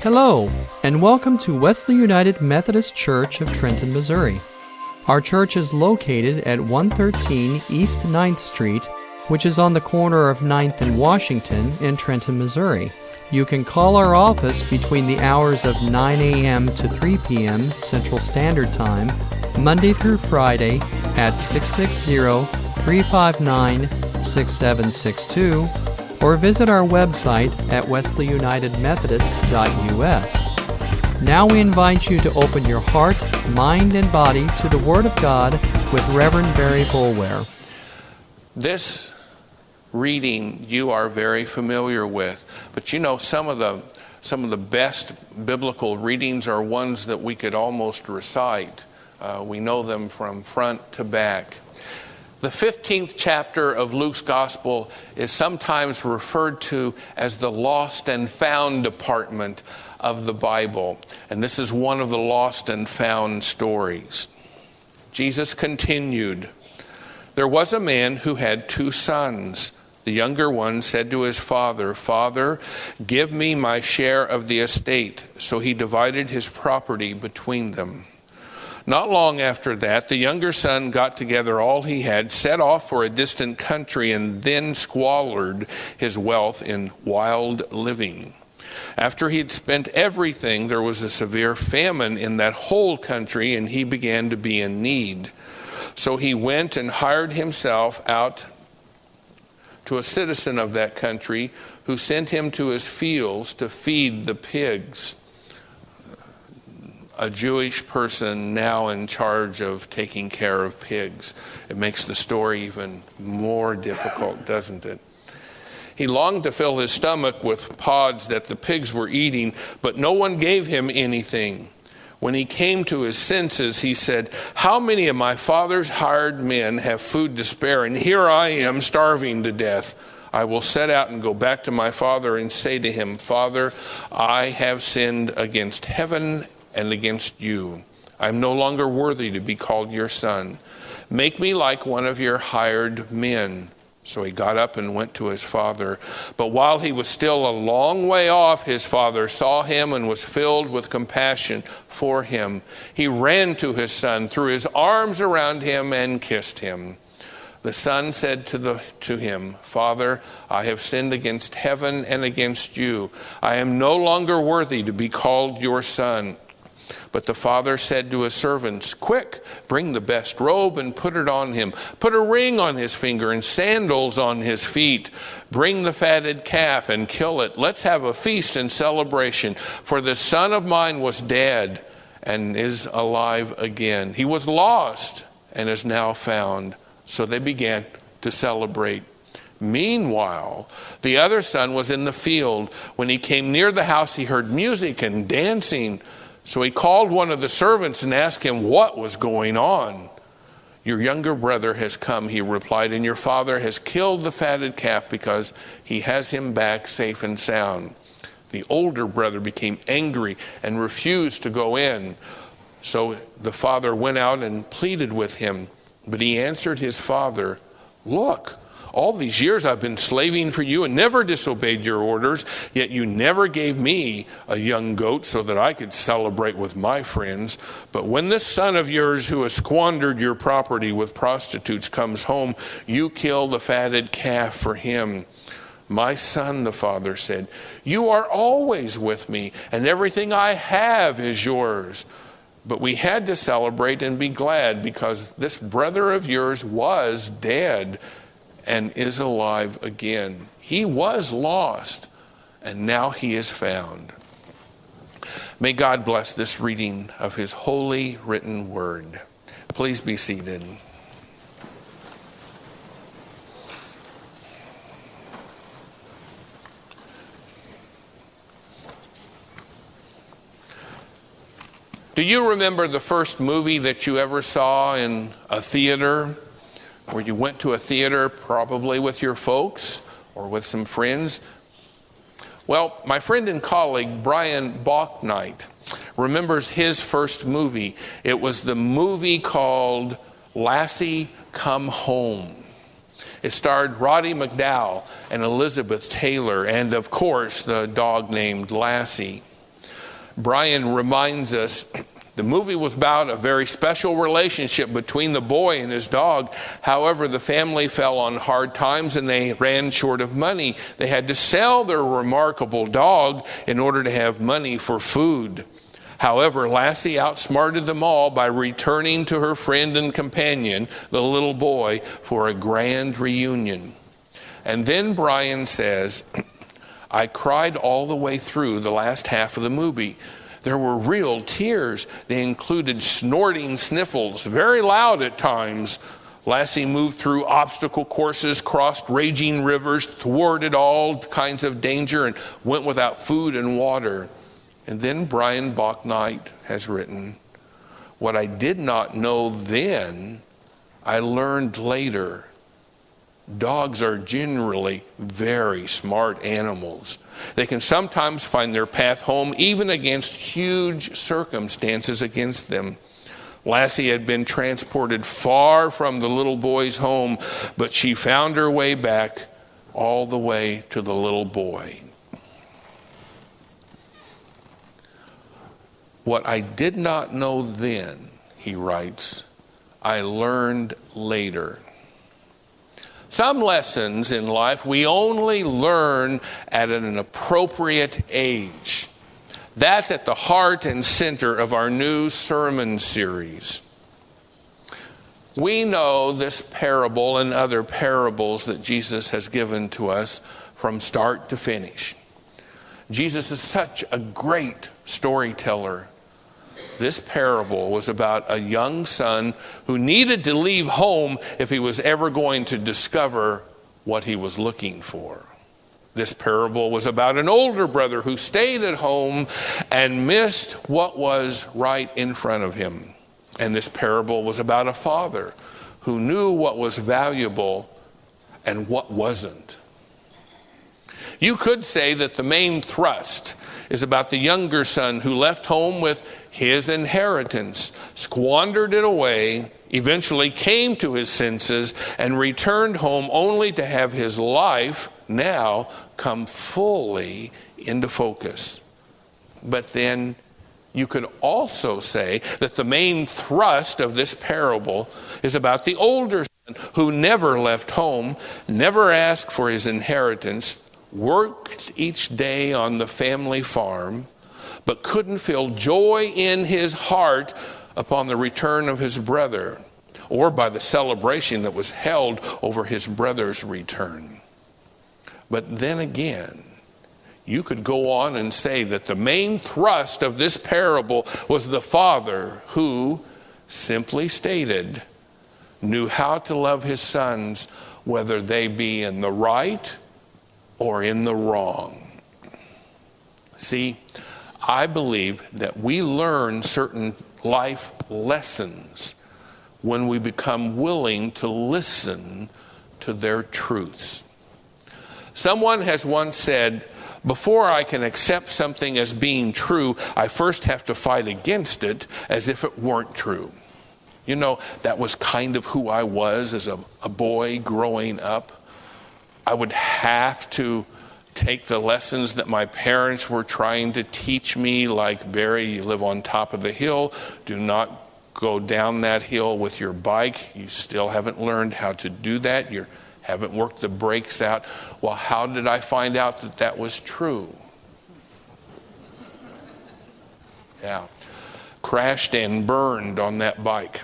Hello, and welcome to Wesley United Methodist Church of Trenton, Missouri. Our church is located at 113 East 9th Street, which is on the corner of 9th and Washington in Trenton, Missouri. You can call our office between the hours of 9 a.m. to 3 p.m. Central Standard Time, Monday through Friday at 660-359-6762, or visit our website at wesleyunitedmethodist.us. Now we invite you to open your heart, mind, and body to the Word of God with Reverend Barry Boulware. This reading you are very familiar with, but you know some of the best biblical readings are ones that we could almost recite. We know them from front to back. The 15th chapter of Luke's Gospel is sometimes referred to as the lost and found department of the Bible. And this is one of the lost and found stories. Jesus continued, "There was a man who had 2 sons. The younger one said to his father, 'Father, give me my share of the estate.' So he divided his property between them. Not long after that, the younger son got together all he had, set off for a distant country, and then squandered his wealth in wild living. After he had spent everything, there was a severe famine in that whole country, and he began to be in need. So he went and hired himself out to a citizen of that country, who sent him to his fields to feed the pigs." A Jewish person now in charge of taking care of pigs. It makes the story even more difficult, doesn't it? He longed to fill his stomach with pods that the pigs were eating, but no one gave him anything. When he came to his senses, he said, "How many of my father's hired men have food to spare, and here I am starving to death? I will set out and go back to my father and say to him, 'Father, I have sinned against heaven and against you. I am no longer worthy to be called your son. Make me like one of your hired men.' So he got up and went to his father. But while he was still a long way off, his father saw him and was filled with compassion for him. He ran to his son, threw his arms around him, and kissed him. The son said to him, 'Father, I have sinned against heaven and against you. I am no longer worthy to be called your son.' But the father said to his servants, 'Quick, bring the best robe and put it on him. Put a ring on his finger and sandals on his feet. Bring the fatted calf and kill it. Let's have a feast and celebration. For this son of mine was dead and is alive again. He was lost and is now found.' So they began to celebrate. Meanwhile, the other son was in the field. When he came near the house, he heard music and dancing. So he called one of the servants and asked him what was going on. 'Your younger brother has come,' he replied, 'and your father has killed the fatted calf because he has him back safe and sound.' The older brother became angry and refused to go in. So the father went out and pleaded with him. But he answered his father, 'Look, all these years I've been slaving for you and never disobeyed your orders, yet you never gave me a young goat so that I could celebrate with my friends. But when this son of yours who has squandered your property with prostitutes comes home, you kill the fatted calf for him.' 'My son,' the father said, 'you are always with me, and everything I have is yours. But we had to celebrate and be glad because this brother of yours was dead and is alive again. He was lost, and now he is found.'" May God bless this reading of his holy written word. Please be seated. Do you remember the first movie that you ever saw in a theater? Or you went to a theater probably with your folks or with some friends? Well, my friend and colleague Brian Bouknight remembers his first movie. It was the movie called Lassie Come Home. It starred Roddy McDowall and Elizabeth Taylor, and of course the dog named Lassie. Brian reminds us the movie was about a very special relationship between the boy and his dog. However, the family fell on hard times and they ran short of money. They had to sell their remarkable dog in order to have money for food. However, Lassie outsmarted them all by returning to her friend and companion, the little boy, for a grand reunion. And then Brian says, I cried all the way through the last half of the movie. There were real tears. They included snorting sniffles, very loud at times. Lassie moved through obstacle courses, crossed raging rivers, thwarted all kinds of danger, and went without food and water. And then Brian Bachknight has written, what I did not know then, I learned later. Dogs are generally very smart animals. They can sometimes find their path home even against huge circumstances against them. Lassie had been transported far from the little boy's home, but she found her way back all the way to the little boy. What I did not know then, he writes, I learned later. Some lessons in life we only learn at an appropriate age. That's at the heart and center of our new sermon series. We know this parable and other parables that Jesus has given to us from start to finish. Jesus is such a great storyteller. This parable was about a young son who needed to leave home if he was ever going to discover what he was looking for. This parable was about an older brother who stayed at home and missed what was right in front of him. And this parable was about a father who knew what was valuable and what wasn't. You could say that the main thrust is about the younger son who left home with his inheritance, squandered it away, eventually came to his senses, and returned home only to have his life now come fully into focus. But then you could also say that the main thrust of this parable is about the older son who never left home, never asked for his inheritance, worked each day on the family farm, but couldn't feel joy in his heart upon the return of his brother or by the celebration that was held over his brother's return. But then again, you could go on and say that the main thrust of this parable was the father who, simply stated, knew how to love his sons whether they be in the right or in the wrong. See, I believe that we learn certain life lessons when we become willing to listen to their truths. Someone has once said, before I can accept something as being true, I first have to fight against it as if it weren't true. You know, that was kind of who I was as a boy growing up. I would have to take the lessons that my parents were trying to teach me, like, Barry, you live on top of the hill. Do not go down that hill with your bike. You still haven't learned how to do that. You haven't worked the brakes out. Well, how did I find out that that was true? Yeah. Crashed and burned on that bike.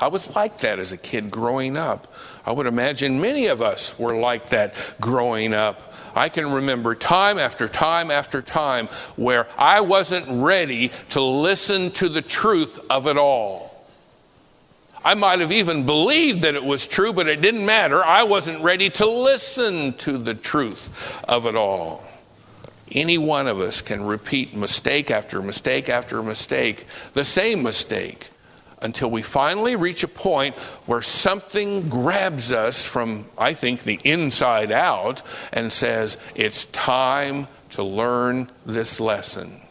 I was like that as a kid growing up. I would imagine many of us were like that growing up. I can remember time after time after time where I wasn't ready to listen to the truth of it all. I might have even believed that it was true, but it didn't matter. I wasn't ready to listen to the truth of it all. Any one of us can repeat mistake after mistake after mistake, the same mistake, until we finally reach a point where something grabs us from, I think, the inside out and says, it's time to learn this lesson.